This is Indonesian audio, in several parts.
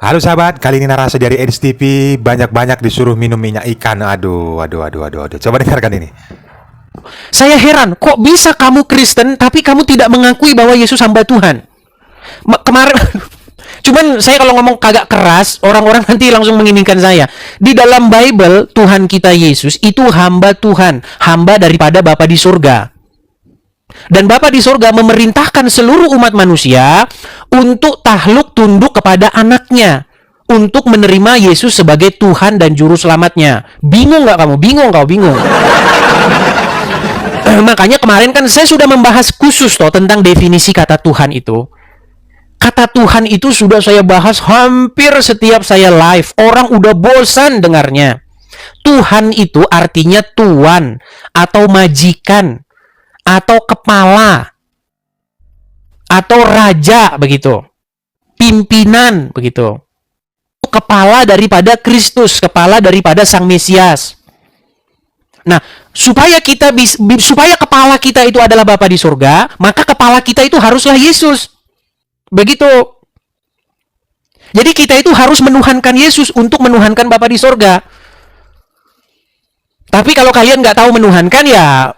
Halo sahabat, kali ini narasi dari Edis TV banyak-banyak disuruh minum minyak ikan. Aduh. Coba dengarkan ini. Saya heran, kok bisa kamu Kristen tapi kamu tidak mengakui bahwa Yesus hamba Tuhan? Kemarin, cuman saya kalau ngomong kagak keras, orang-orang nanti langsung menginginkan saya. Di dalam Bible, Tuhan kita Yesus itu hamba Tuhan, hamba daripada Bapa di surga. Dan Bapa di surga memerintahkan seluruh umat manusia untuk takluk tunduk kepada anaknya, untuk menerima Yesus sebagai Tuhan dan Juru Selamatnya. Bingung nggak kamu? Bingung. Makanya kemarin kan saya sudah membahas khusus tentang definisi kata Tuhan itu. Kata Tuhan itu sudah saya bahas hampir setiap saya live. Orang udah bosan dengarnya. Tuhan itu artinya tuan atau majikan atau kepala atau raja begitu. Pimpinan begitu. Kepala daripada Kristus, kepala daripada Sang Mesias. Nah, supaya kepala kita itu adalah Bapa di surga, maka kepala kita itu haruslah Yesus. Begitu. Jadi kita itu harus menuhankan Yesus untuk menuhankan Bapa di surga. Tapi kalau kalian nggak tahu menuhankan, ya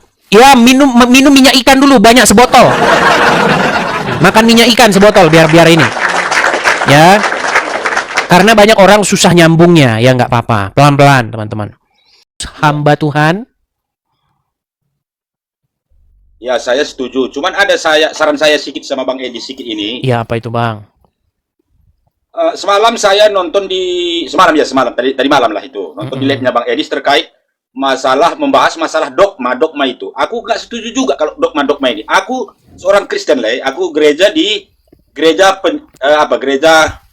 minum minyak ikan dulu banyak sebotol. Makan minyak ikan sebotol biar ini. Ya. Karena banyak orang susah nyambungnya, ya nggak apa-apa. Pelan-pelan, teman-teman. Hamba Tuhan. Ya, saya setuju. Cuman ada saran saya sedikit sama Bang Edi sedikit ini. Ya, apa itu, Bang? Semalam saya nonton semalam tadi malam lah itu. Nonton di live-nya Bang Edi terkait membahas masalah dogma itu. Aku nggak setuju juga kalau dogma ini. Aku seorang Kristen lah, aku gereja gereja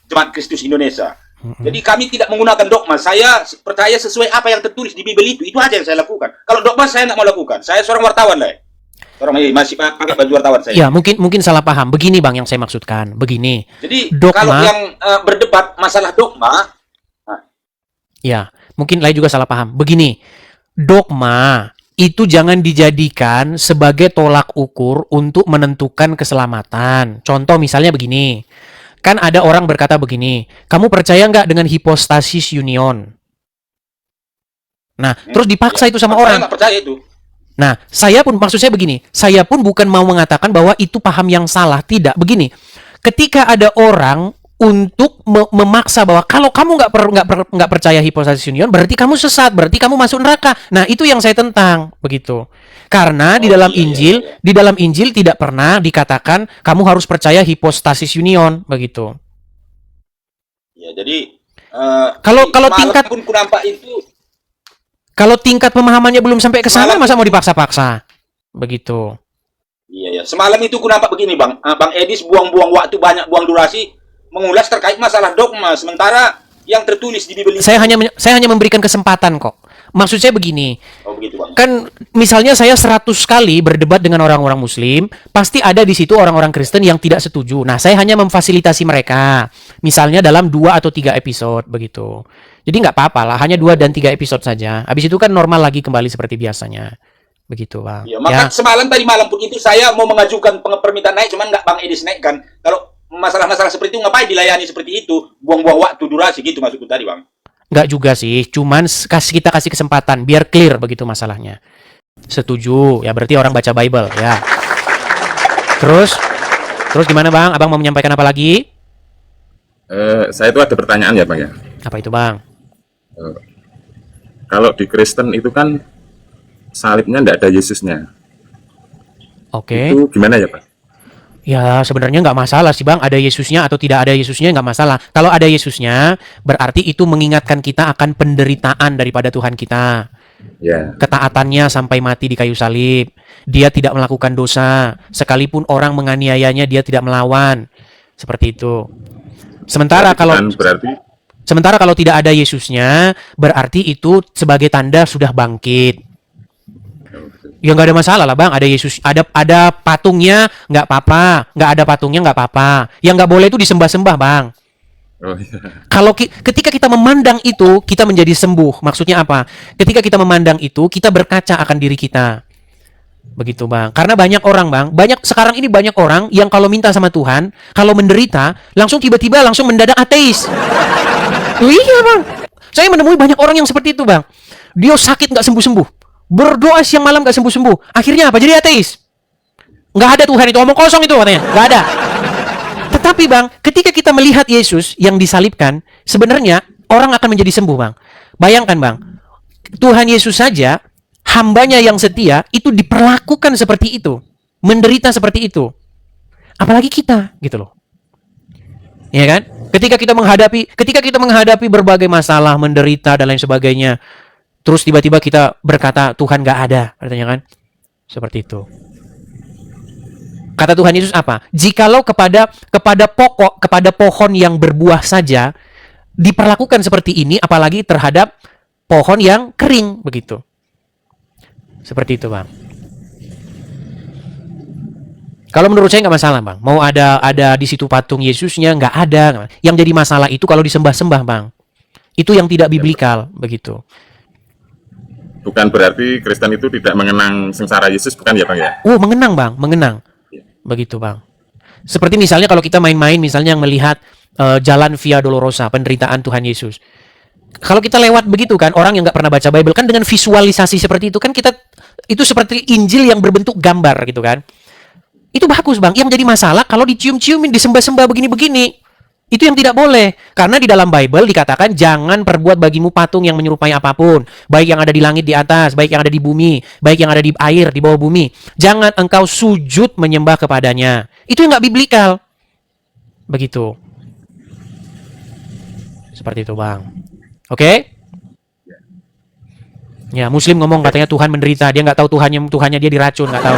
Jemaat Kristus Indonesia. Jadi kami tidak menggunakan dogma. Saya percaya sesuai apa yang tertulis di Bible itu aja yang saya lakukan. Kalau dogma saya nggak mau lakukan. Saya seorang wartawan lah. Masih pakai baju wartawan saya. Ya, mungkin salah paham. Begini Bang yang saya maksudkan. Begini. Jadi dogma, kalau yang berdebat masalah dogma, ya, mungkin lain juga salah paham. Begini. Dogma itu jangan dijadikan sebagai tolak ukur untuk menentukan keselamatan. Contoh misalnya begini. Kan ada orang berkata begini, kamu percaya nggak dengan hipostasis union? Nah, terus dipaksa itu sama orang. Saya nggak percaya itu. Nah, maksud saya begini, saya pun bukan mau mengatakan bahwa itu paham yang salah, tidak. Begini, ketika ada orang untuk memaksa bahwa kalau kamu nggak percaya hipostasis union, berarti kamu sesat, berarti kamu masuk neraka. Nah, itu yang saya tentang, begitu. Karena di dalam Injil tidak pernah dikatakan kamu harus percaya hipostasis union, begitu. Ya, jadi kalau tingkat pun ku nampak itu. Kalau tingkat pemahamannya belum sampai ke sana, masa mau dipaksa-paksa? Begitu. Iya. Semalam itu ku nampak begini, Bang. Bang Edis buang-buang waktu banyak, buang durasi mengulas terkait masalah dogma, sementara yang tertulis di Bibel. Saya hanya memberikan kesempatan kok. Maksud saya begini. Oh, begitu, Bang. Kan misalnya saya 100 kali berdebat dengan orang-orang muslim, pasti ada di situ orang-orang Kristen yang tidak setuju. Nah, saya hanya memfasilitasi mereka. Misalnya dalam 2 atau 3 episode begitu. Jadi nggak apa-apa lah, hanya 2 dan 3 episode saja. Habis itu kan normal lagi kembali seperti biasanya. Begitu, Bang. Ya, maka tadi malam pun itu saya mau mengajukan permintaan naik, cuman nggak Bang Edis naikkan. Kalau masalah-masalah seperti itu ngapain dilayani seperti itu? Buang-buang waktu durasi gitu maksudku tadi, Bang. Nggak juga sih, cuman kita kasih kesempatan biar clear begitu masalahnya. Setuju, ya berarti orang baca Bible, ya. Terus gimana Bang? Abang mau menyampaikan apa lagi? Saya itu ada pertanyaan ya Bang ya. Apa itu Bang? Kalau di Kristen itu kan salibnya nggak ada Yesusnya. Oke. Itu gimana ya Pak? Ya sebenarnya nggak masalah sih Bang, ada Yesusnya atau tidak ada Yesusnya nggak masalah. Kalau ada Yesusnya, berarti itu mengingatkan kita akan penderitaan daripada Tuhan kita. Ya. Ketaatannya sampai mati di kayu salib. Dia tidak melakukan dosa. Sekalipun orang menganiayanya, dia tidak melawan. Seperti itu. Sementara kalau tidak ada Yesusnya, berarti itu sebagai tanda sudah bangkit. Ya nggak ada masalah lah Bang, ada Yesus, ada patungnya nggak apa-apa, nggak ada patungnya nggak apa-apa. Yang nggak boleh itu disembah-sembah Bang. Oh, iya. Kalau ketika kita memandang itu, kita menjadi sembuh. Maksudnya apa? Ketika kita memandang itu, kita berkaca akan diri kita. Begitu Bang. Karena banyak orang Bang, sekarang ini banyak orang yang kalau minta sama Tuhan, kalau menderita, langsung tiba-tiba langsung mendadak ateis. Oh, iya Bang. Saya menemui banyak orang yang seperti itu Bang. Dia sakit nggak sembuh-sembuh. Berdoa siang malam nggak sembuh-sembuh. Akhirnya apa? Jadi ateis. Nggak ada Tuhan itu, omong kosong itu katanya. Nggak ada. Tetapi Bang, ketika kita melihat Yesus yang disalibkan, sebenarnya orang akan menjadi sembuh Bang. Bayangkan Bang, Tuhan Yesus saja, hambanya yang setia, itu diperlakukan seperti itu. Menderita seperti itu. Apalagi kita, gitu loh. Ya kan? Ketika kita menghadapi berbagai masalah, menderita, dan lain sebagainya, terus tiba-tiba kita berkata, Tuhan nggak ada, katanya kan? Seperti itu. Kata Tuhan Yesus apa? Jikalau kepada pohon yang berbuah saja diperlakukan seperti ini, apalagi terhadap pohon yang kering, begitu. Seperti itu, Bang. Kalau menurut saya nggak masalah, Bang. Mau ada di situ patung Yesusnya, nggak ada. Yang jadi masalah itu kalau disembah-sembah, Bang. Itu yang tidak biblikal, begitu. Bukan berarti Kristen itu tidak mengenang sengsara Yesus, bukan ya Bang ya? Oh, mengenang, Bang. Mengenang. Begitu Bang. Seperti misalnya kalau kita main-main misalnya yang melihat jalan Via Dolorosa, penderitaan Tuhan Yesus. Kalau kita lewat begitu kan, orang yang nggak pernah baca Bible kan dengan visualisasi seperti itu kan itu seperti Injil yang berbentuk gambar gitu kan. Itu bagus Bang. Yang jadi masalah kalau dicium-ciumin, disembah-sembah begini-begini. Itu yang tidak boleh. Karena di dalam Bible dikatakan jangan perbuat bagimu patung yang menyerupai apapun. Baik yang ada di langit di atas, baik yang ada di bumi, baik yang ada di air, di bawah bumi. Jangan engkau sujud menyembah kepadanya. Itu yang nggak biblikal. Begitu. Seperti itu Bang. Oke? Ya, Muslim ngomong katanya Tuhan menderita. Dia nggak tahu Tuhannya dia diracun, nggak tahu.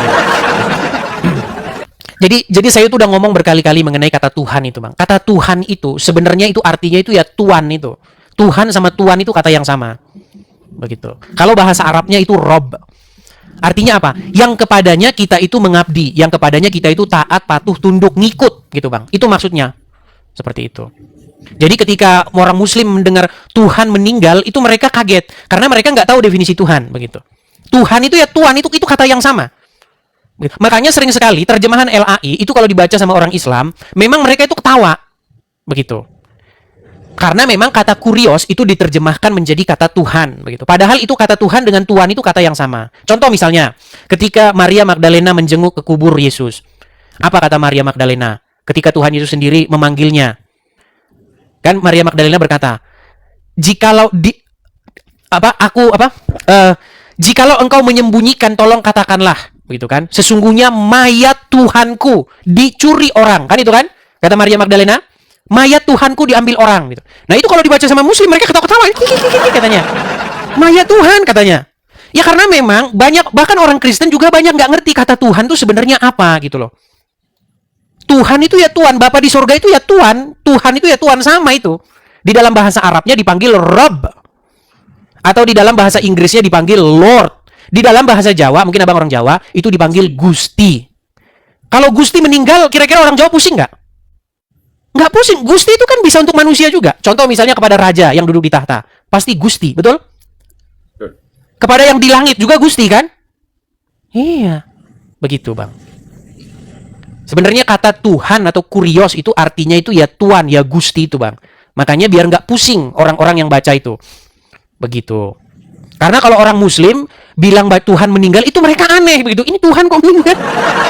Jadi saya itu udah ngomong berkali-kali mengenai kata Tuhan itu, Bang. Kata Tuhan itu sebenarnya itu artinya itu ya Tuan itu. Tuhan sama Tuan itu kata yang sama. Begitu. Kalau bahasa Arabnya itu Rob. Artinya apa? Yang kepadanya kita itu mengabdi, yang kepadanya kita itu taat, patuh, tunduk, ngikut, gitu, Bang. Itu maksudnya. Seperti itu. Jadi ketika orang Muslim mendengar Tuhan meninggal, itu mereka kaget karena mereka nggak tahu definisi Tuhan, begitu. Tuhan itu ya Tuan itu kata yang sama. Makanya sering sekali terjemahan LAI itu kalau dibaca sama orang Islam, memang mereka itu ketawa. Begitu. Karena memang kata kurios itu diterjemahkan menjadi kata Tuhan, begitu. Padahal itu kata Tuhan dengan Tuhan itu kata yang sama. Contoh misalnya, ketika Maria Magdalena menjenguk ke kubur Yesus. Apa kata Maria Magdalena? Ketika Tuhan Yesus sendiri memanggilnya. Kan Maria Magdalena berkata, "Jikalau jikalau engkau menyembunyikan, tolong katakanlah." Begitu kan? Sesungguhnya mayat Tuhanku dicuri orang. Kan itu kan? Kata Maria Magdalena, mayat Tuhanku diambil orang gitu. Nah, itu kalau dibaca sama Muslim mereka ketawa-ketawa katanya. Mayat Tuhan katanya. Ya karena memang bahkan orang Kristen juga banyak nggak ngerti kata Tuhan itu sebenarnya apa gitu loh. Tuhan itu ya Tuhan, Bapa di sorga itu ya Tuhan. Tuhan itu ya Tuhan sama itu. Di dalam bahasa Arabnya dipanggil Rob. Atau di dalam bahasa Inggrisnya dipanggil Lord. Di dalam bahasa Jawa, mungkin abang orang Jawa, itu dipanggil Gusti. Kalau Gusti meninggal, kira-kira orang Jawa pusing nggak? Nggak pusing. Gusti itu kan bisa untuk manusia juga. Contoh misalnya kepada raja yang duduk di tahta. Pasti Gusti, betul? Kepada yang di langit juga Gusti kan? Iya. Begitu Bang. Sebenarnya kata Tuhan atau kurios itu artinya itu ya Tuan, ya Gusti itu Bang. Makanya biar nggak pusing orang-orang yang baca itu. Begitu. Karena kalau orang Muslim bilang Tuhan meninggal, itu mereka aneh begitu. Ini Tuhan kok meninggal?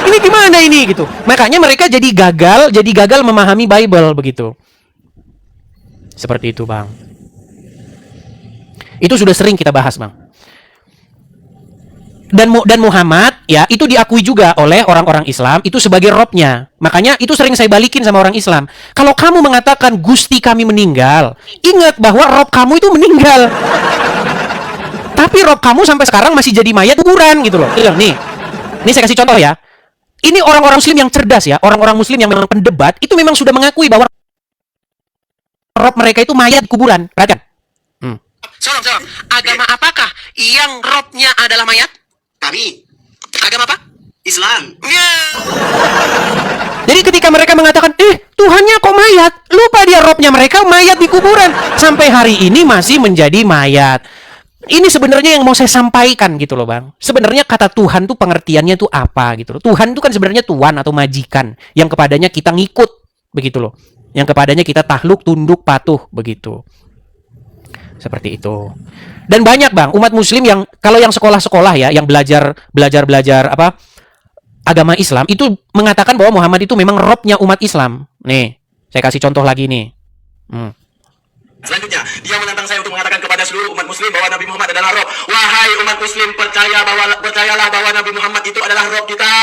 Ini gimana ini gitu. Makanya mereka jadi gagal memahami Bible begitu. Seperti itu, Bang. Itu sudah sering kita bahas, Bang. Dan Muhammad ya itu diakui juga oleh orang-orang Islam itu sebagai Robnya. Makanya itu sering saya balikin sama orang Islam. Kalau kamu mengatakan Gusti kami meninggal, ingat bahwa Rob kamu itu meninggal. Tapi Rob kamu sampai sekarang masih jadi mayat kuburan gitu loh. Nih saya kasih contoh ya. Ini orang-orang Muslim yang cerdas ya, orang-orang Muslim yang memang pendebat itu memang sudah mengakui bahwa Rob mereka itu mayat kuburan. Perhatikan. Salam. Agama apakah yang Robnya adalah mayat? Kami Agama apa? Islam. Jadi ketika mereka mengatakan, Tuhannya kok mayat? Lupa dia Robnya mereka mayat di kuburan. Sampai hari ini masih menjadi mayat. Ini sebenarnya yang mau saya sampaikan gitu loh Bang. Sebenarnya kata Tuhan tuh pengertiannya tuh apa gitu loh. Tuhan itu kan sebenarnya tuan atau majikan yang kepadanya kita ngikut begitu loh. Yang kepadanya kita takluk, tunduk, patuh begitu. Seperti itu. Dan banyak Bang umat muslim yang kalau yang sekolah-sekolah ya, yang belajar apa? Agama Islam itu mengatakan bahwa Muhammad itu memang robnya umat Islam. Nih, saya kasih contoh lagi nih. Selanjutnya, dia menantang saya untuk mengatakan kepada seluruh umat muslim bahwa Nabi Muhammad adalah roh. Wahai umat muslim, percayalah bahwa Nabi Muhammad itu adalah roh kita.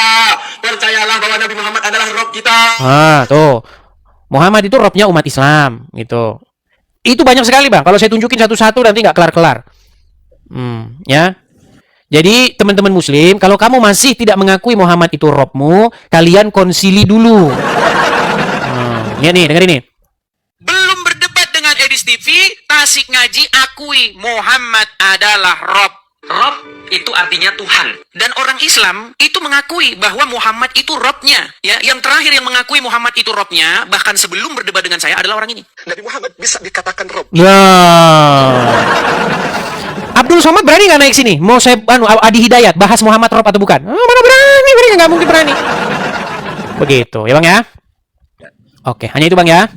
Percayalah bahwa Nabi Muhammad adalah roh kita. Tuh. Muhammad itu robnya umat Islam, gitu. Itu banyak sekali, Bang. Kalau saya tunjukin satu-satu nanti nggak kelar-kelar. Ya. Jadi, teman-teman muslim, kalau kamu masih tidak mengakui Muhammad itu robmu, kalian konsili dulu. Ya nih, dengar ini. Belum berdebat dengan Edis TV, Tasik Ngaji akui Muhammad adalah Rob. Rob itu artinya Tuhan. Dan orang Islam itu mengakui bahwa Muhammad itu Robnya. Ya, yang terakhir yang mengakui Muhammad itu Robnya, bahkan sebelum berdebat dengan saya adalah orang ini. Nabi Muhammad bisa dikatakan roh. Ya. Abdul Somad berani nggak naik sini? Mau saya Adi Hidayat bahas Muhammad Rob atau bukan? Mana berani, nggak mungkin berani. Begitu, ya Bang ya. Oke, hanya itu Bang ya.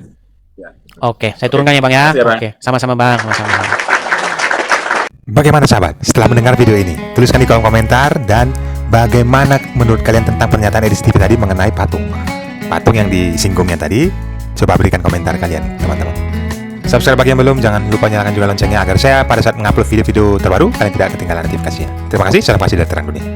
Oke, saya turunkan ya Bang ya. Oke, sama-sama Bang, sama-sama. Bagaimana sahabat? Setelah mendengar video ini, tuliskan di kolom komentar dan bagaimana menurut kalian tentang pernyataan Edis TV tadi mengenai patung yang disinggungnya tadi. Coba berikan komentar kalian, teman-teman. Subscribe bagi yang belum, jangan lupa nyalakan juga loncengnya agar saya pada saat mengupload video-video terbaru kalian tidak ketinggalan notifikasinya. Terima kasih, salam kasih dari terang dunia.